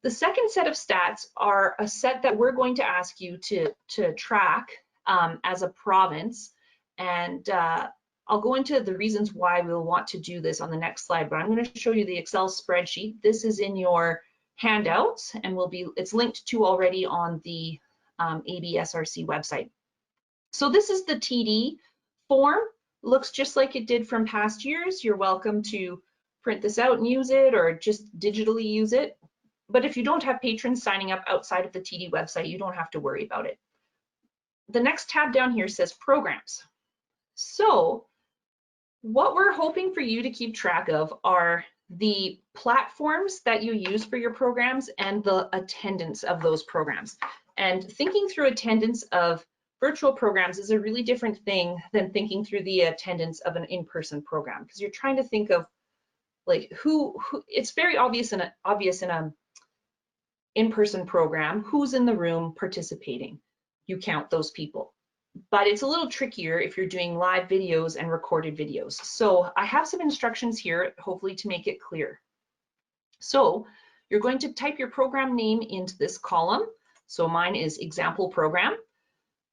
The second set of stats are a set that we're going to ask you to track as a province, and I'll go into the reasons why we'll want to do this on the next slide, but I'm going to show you the Excel spreadsheet. This is in your handouts and it's linked to already on the ABSRC website. So this is the TD form. Looks just like it did from past years. You're welcome to print this out and use it or just digitally use it. But if you don't have patrons signing up outside of the TD website, you don't have to worry about it. The next tab down here says programs. So what we're hoping for you to keep track of are the platforms that you use for your programs and the attendance of those programs. And thinking through attendance of virtual programs is a really different thing than thinking through the attendance of an in-person program, because you're trying to think of like who it's very obvious in a in-person program, who's in the room participating. You count those people. But it's a little trickier if you're doing live videos and recorded videos. So I have some instructions here, hopefully to make it clear. So you're going to type your program name into this column. So mine is example program.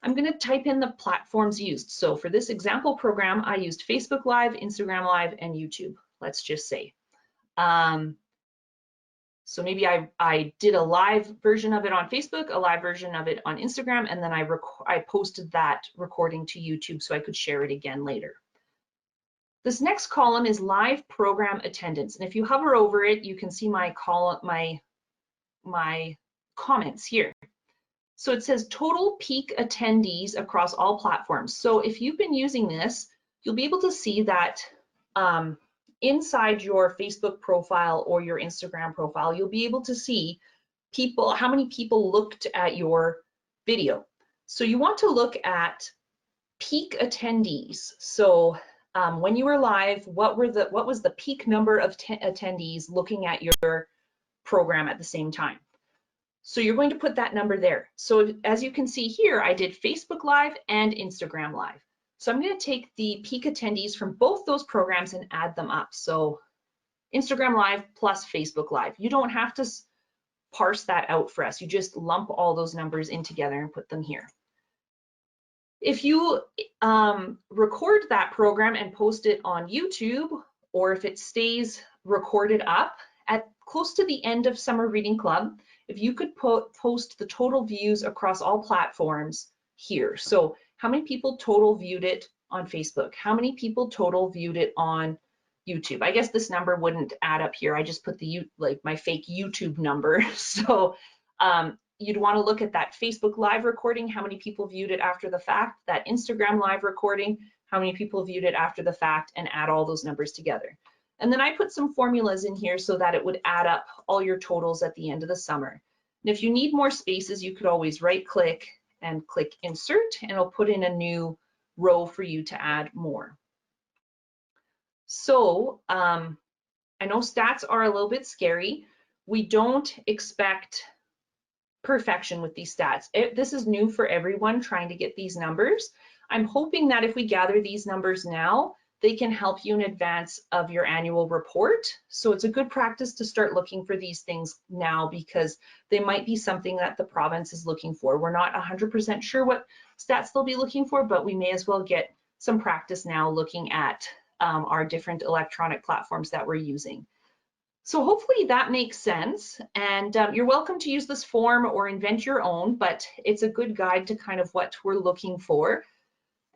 I'm going to type in the platforms used. So for this example program, I used Facebook Live, Instagram Live, and YouTube, let's just say. So maybe I did a live version of it on Facebook, a live version of it on Instagram, and then I posted that recording to YouTube so I could share it again later. This next column is live program attendance. And if you hover over it, you can see my comments here. So it says total peak attendees across all platforms. So if you've been using this, you'll be able to see that inside your Facebook profile or your Instagram profile, you'll be able to see how many people looked at your video. So you want to look at peak attendees. So when you were live, what was the peak number of attendees looking at your program at the same time? So you're going to put that number there. So as you can see here, I did Facebook Live and Instagram Live. So I'm going to take the peak attendees from both those programs and add them up. So Instagram Live plus Facebook Live. You don't have to parse that out for us. You just lump all those numbers in together and put them here. If you record that program and post it on YouTube, or if it stays recorded up at close to the end of Summer Reading Club, if you could post the total views across all platforms here. So how many people total viewed it on Facebook? How many people total viewed it on YouTube? I guess this number wouldn't add up here. I just put my fake YouTube number. So you'd want to look at that Facebook Live recording, how many people viewed it after the fact, that Instagram Live recording, how many people viewed it after the fact, and add all those numbers together. And then I put some formulas in here so that it would add up all your totals at the end of the summer. And if you need more spaces, you could always right-click and click Insert, and it'll put in a new row for you to add more. So I know stats are a little bit scary. We don't expect perfection with these stats. This is new for everyone trying to get these numbers. I'm hoping that if we gather these numbers now, they can help you in advance of your annual report. So it's a good practice to start looking for these things now, because they might be something that the province is looking for. We're not 100% sure what stats they'll be looking for, but we may as well get some practice now looking at our different electronic platforms that we're using. So hopefully that makes sense, and you're welcome to use this form or invent your own, but it's a good guide to kind of what we're looking for.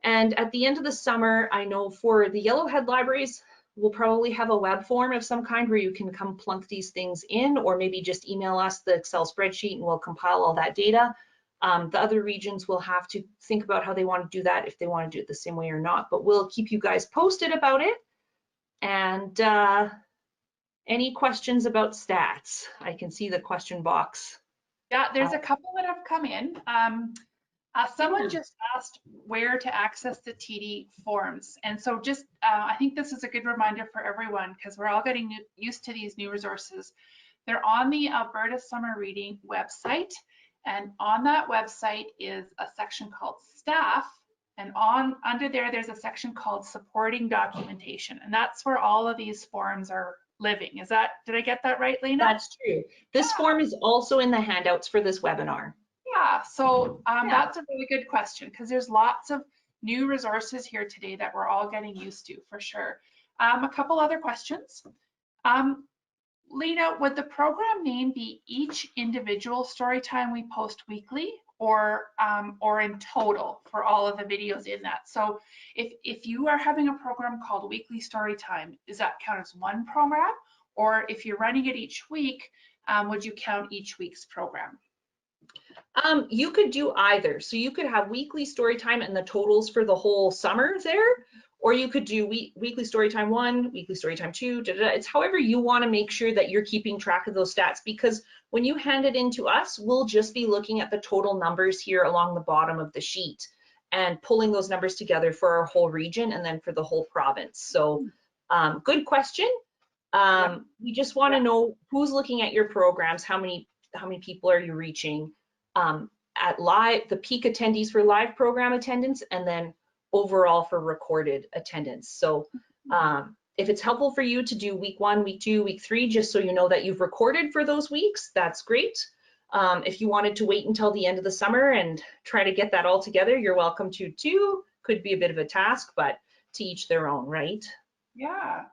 And at the end of the summer, I know for the Yellowhead libraries, we'll probably have a web form of some kind where you can come plunk these things in, or maybe just email us the Excel spreadsheet and we'll compile all that data. The other regions will have to think about how they want to do that, if they want to do it the same way or not, but we'll keep you guys posted about it. And any questions about stats? I can see the question box. Yeah, there's a couple that have come in. Someone just asked where to access the TD forms. And so just, I think this is a good reminder for everyone because we're all getting used to these new resources. They're on the Alberta Summer Reading website. And on that website is a section called Staff. And under there, there's a section called Supporting Documentation. And that's where all of these forms are living. Did I get that right, Lena? That's true. This form is also in the handouts for this webinar. Yeah, so that's a really good question because there's lots of new resources here today that we're all getting used to for sure. A couple other questions. Lena, would the program name be each individual story time we post weekly or in total for all of the videos in that? So if you are having a program called Weekly Story Time, does that count as one program? Or if you're running it each week, would you count each week's program? You could do either. So you could have weekly story time and the totals for the whole summer there, or you could do weekly story time 1, weekly story time 2, It's however you want to make sure that you're keeping track of those stats, because when you hand it in to us, we'll just be looking at the total numbers here along the bottom of the sheet and pulling those numbers together for our whole region and then for the whole province. So good question. We just want to know who's looking at your programs, how many people are you reaching, at live, the peak attendees for live program attendance, and then overall for recorded attendance. So if it's helpful for you to do week 1, week 2, week 3, just so you know that you've recorded for those weeks, that's great. If you wanted to wait until the end of the summer and try to get that all together, you're welcome to too. Could be a bit of a task, but to each their own, right? Yeah.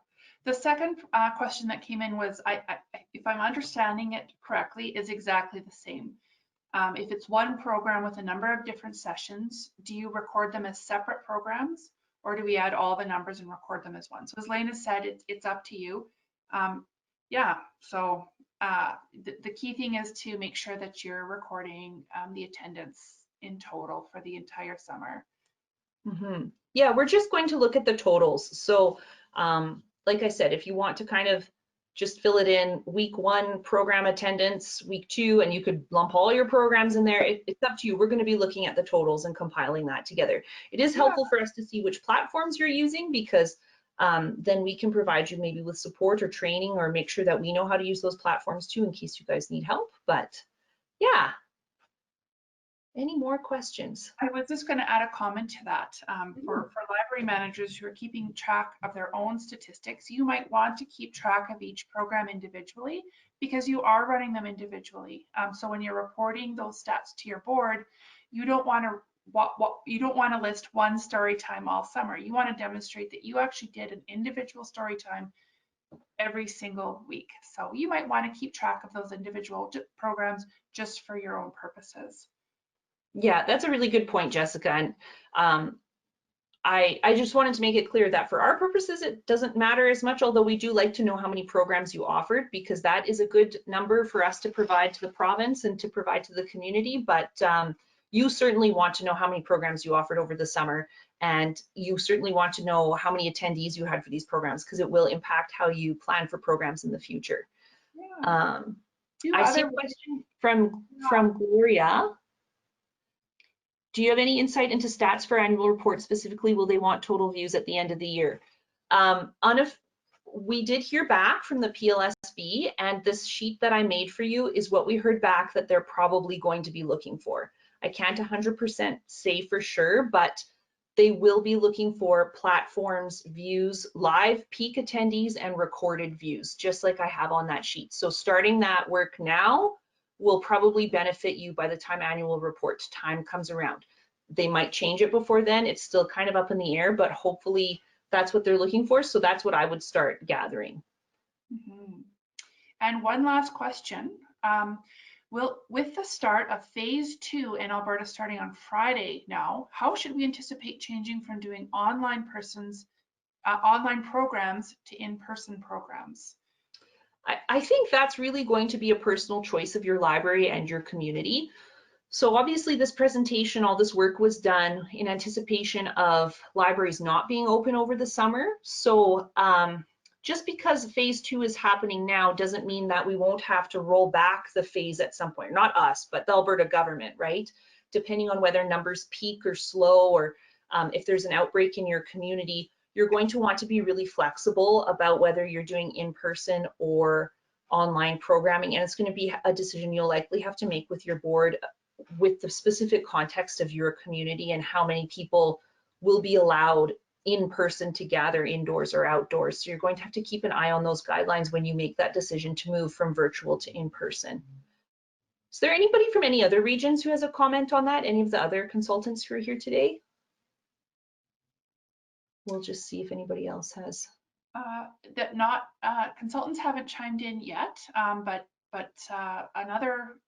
The second question that came in was, if I'm understanding it correctly, is exactly the same. If it's one program with a number of different sessions, do you record them as separate programs, or do we add all the numbers and record them as one? So as Lena said, it's up to you. Yeah, so the key thing is to make sure that you're recording the attendance in total for the entire summer. Yeah, we're just going to look at the totals. So like I said, if you want to kind of just fill it in week 1 program attendance, week 2, and you could lump all your programs in there. It's up to you. We're going to be looking at the totals and compiling that together. It is helpful for us to see which platforms you're using, because then we can provide you maybe with support or training, or make sure that we know how to use those platforms too in case you guys need help. But yeah. Any more questions? I was just going to add a comment to that. For library managers who are keeping track of their own statistics, you might want to keep track of each program individually, because you are running them individually. So when you're reporting those stats to your board, you don't want to list one story time all summer. You want to demonstrate that you actually did an individual story time every single week. So you might want to keep track of those individual programs just for your own purposes. Yeah, that's a really good point, Jessica. And I just wanted to make it clear that for our purposes, it doesn't matter as much, although we do like to know how many programs you offered, because that is a good number for us to provide to the province and to provide to the community. But you certainly want to know how many programs you offered over the summer, and you certainly want to know how many attendees you had for these programs, because it will impact how you plan for programs in the future. Yeah. I see a question from Gloria. Do you have any insight into stats for annual report? Specifically, will they want total views at the end of the year? We did hear back from the PLSB, and this sheet that I made for you is what we heard back that they're probably going to be looking for. I can't 100% say for sure, but they will be looking for platforms, views, live peak attendees, and recorded views, just like I have on that sheet. So starting that work now will probably benefit you by the time annual report time comes around. They might change it before then. It's still kind of up in the air, but hopefully that's what they're looking for. So that's what I would start gathering. And one last question. With the start of phase 2 in Alberta starting on Friday now, how should we anticipate changing from doing online programs to in-person programs? I think that's really going to be a personal choice of your library and your community. So obviously this presentation, all this work was done in anticipation of libraries not being open over the summer. So just because phase 2 is happening now doesn't mean that we won't have to roll back the phase at some point. Not us, but the Alberta government, right? depending on whether numbers peak or slow, or if there's an outbreak in your community, you're going to want to be really flexible about whether you're doing in-person or online programming, and it's going to be a decision you'll likely have to make with your board with the specific context of your community and how many people will be allowed in person to gather indoors or outdoors. So you're going to have to keep an eye on those guidelines when you make that decision to move from virtual to in person. Is there anybody from any other regions who has a comment on that? Any of the other consultants who are here today? We'll just see if anybody else has. Consultants haven't chimed in yet, but another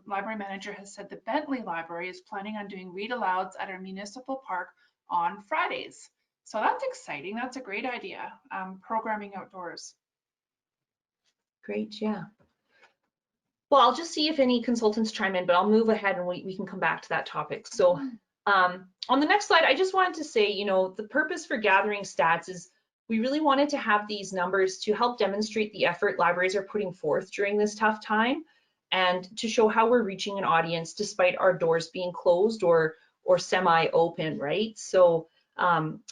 library manager has said the Bentley Library is planning on doing read alouds at our municipal park on Fridays. So that's exciting. That's a great idea. Programming outdoors. Great, yeah. Well, I'll just see if any consultants chime in, but I'll move ahead and we can come back to that topic. So on the next slide, I just wanted to say, you know, the purpose for gathering stats is we really wanted to have these numbers to help demonstrate the effort libraries are putting forth during this tough time and to show how we're reaching an audience despite our doors being closed or semi-open, right? So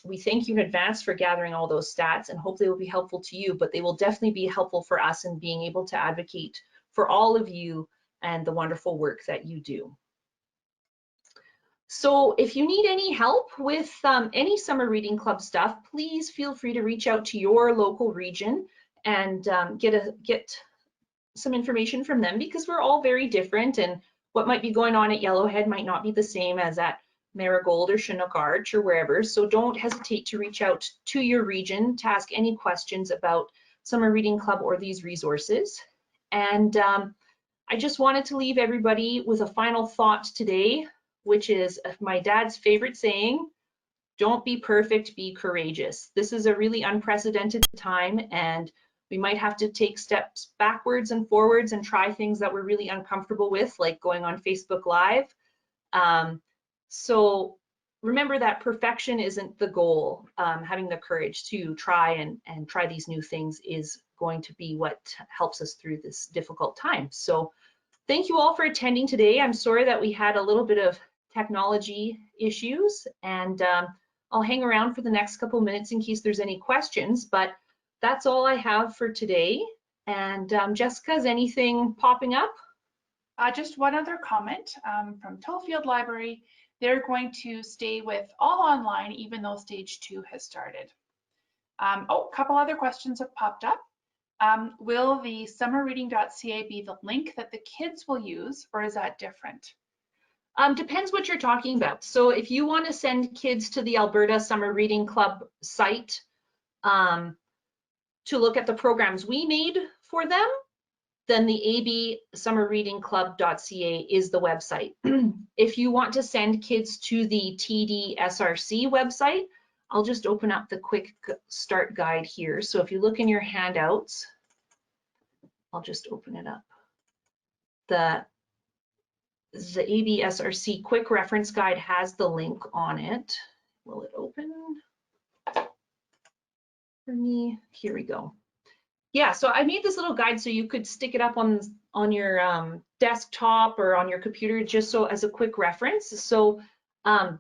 we thank you in advance for gathering all those stats, and hopefully will be helpful to you, but they will definitely be helpful for us in being able to advocate for all of you and the wonderful work that you do. So if you need any help with any summer reading club stuff, please feel free to reach out to your local region and get some information from them, because we're all very different, and what might be going on at Yellowhead might not be the same as at Marigold or Chinook Arch or wherever. So don't hesitate to reach out to your region to ask any questions about summer reading club or these resources. And I just wanted to leave everybody with a final thought today, which is my dad's favorite saying: don't be perfect, be courageous. This is a really unprecedented time, and we might have to take steps backwards and forwards and try things that we're really uncomfortable with, like going on Facebook Live. So remember that perfection isn't the goal. Having the courage to try and try these new things is going to be what helps us through this difficult time. So thank you all for attending today. I'm sorry that we had a little bit of technology issues, and I'll hang around for the next couple minutes in case there's any questions, but that's all I have for today. And Jessica, is anything popping up? Just one other comment from Tollfield Library. They're going to stay with all online even though stage 2 has started. A couple other questions have popped up. Will the summerreading.ca be the link that the kids will use, or is that different? Depends what you're talking about. So if you want to send kids to the Alberta Summer Reading Club site to look at the programs we made for them, then the absummerreadingclub.ca is the website. If you want to send kids to the TDSRC website, I'll just open up the quick start guide here. So if you look in your handouts, I'll just open it up. The ABSRC quick reference guide has the link on it. Will it open for me? Here we go. Yeah, so I made this little guide so you could stick it up on your desktop or on your computer, just so as a quick reference. So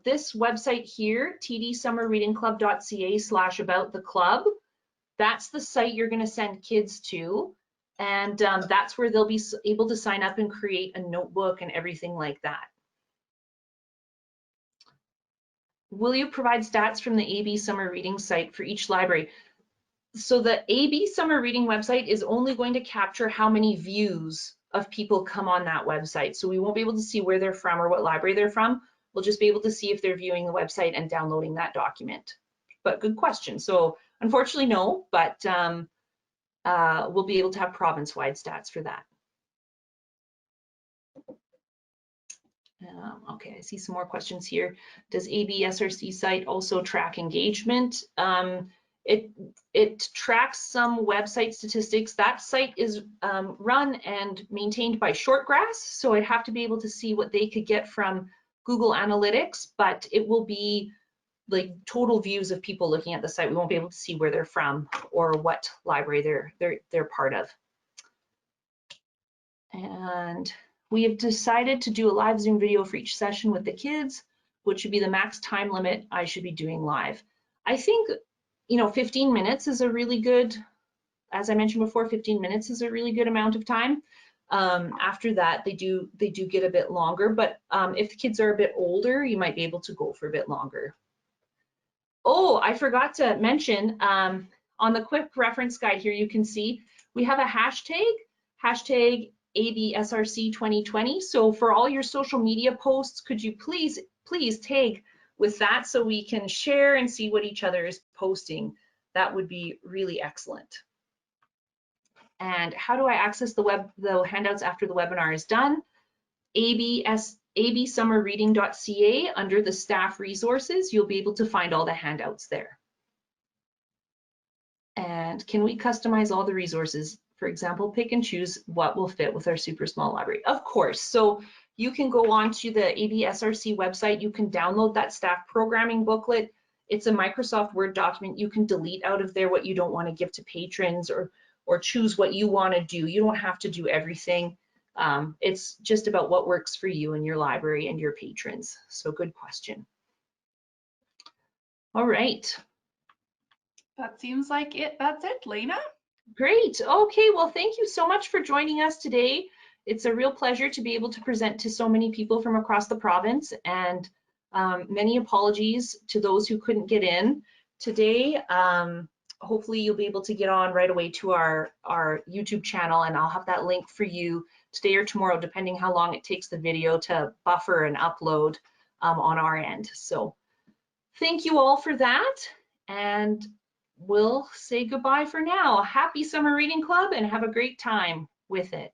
this website here, tdsummerreadingclub.ca/about the club, that's the site you're going to send kids to, and that's where they'll be able to sign up and create a notebook and everything like that. Will you provide stats from the AB Summer Reading site for each library? So the AB Summer Reading website is only going to capture how many views of people come on that website. So we won't be able to see where they're from or what library they're from. We'll just be able to see if they're viewing the website and downloading that document. But good question. So unfortunately, no, but we'll be able to have province-wide stats for that. Okay, I see some more questions here. Does ABSRC site also track engagement? It tracks some website statistics. That site is run and maintained by Shortgrass, so I'd have to be able to see what they could get from Google Analytics, but it will be like total views of people looking at the site. We won't be able to see where they're from or what library they're part of. And We have decided to do a live Zoom video for each session with the kids, which should be the max time limit I should be doing live. I think, 15 minutes is a really good, as I mentioned before, 15 minutes is a really good amount of time. After that, they do get a bit longer, but if the kids are a bit older, you might be able to go for a bit longer. Oh, I forgot to mention, on the quick reference guide here, you can see we have a hashtag ABSRC 2020. So for all your social media posts, could you please tag with that so we can share and see what each other is posting? That would be really excellent. And how do I access the handouts after the webinar is done? absummerreading.ca, under the staff resources, you'll be able to find all the handouts there. And can we customize all the resources? For example, pick and choose what will fit with our super small library. Of course, so you can go on to the ABSRC website, you can download that staff programming booklet. It's a Microsoft Word document. You can delete out of there what you don't want to give to patrons, or choose what you want to do. You don't have to do everything. It's just about what works for you and your library and your patrons. So good question. All right. That seems like it. That's it, Lena. Great. Okay, well, thank you so much for joining us today. It's a real pleasure to be able to present to so many people from across the province, and many apologies to those who couldn't get in today. Hopefully you'll be able to get on right away to our YouTube channel, and I'll have that link for you today or tomorrow, depending how long it takes the video to buffer and upload on our end. So thank you all for that, and we'll say goodbye for now. Happy Summer Reading Club, and have a great time with it.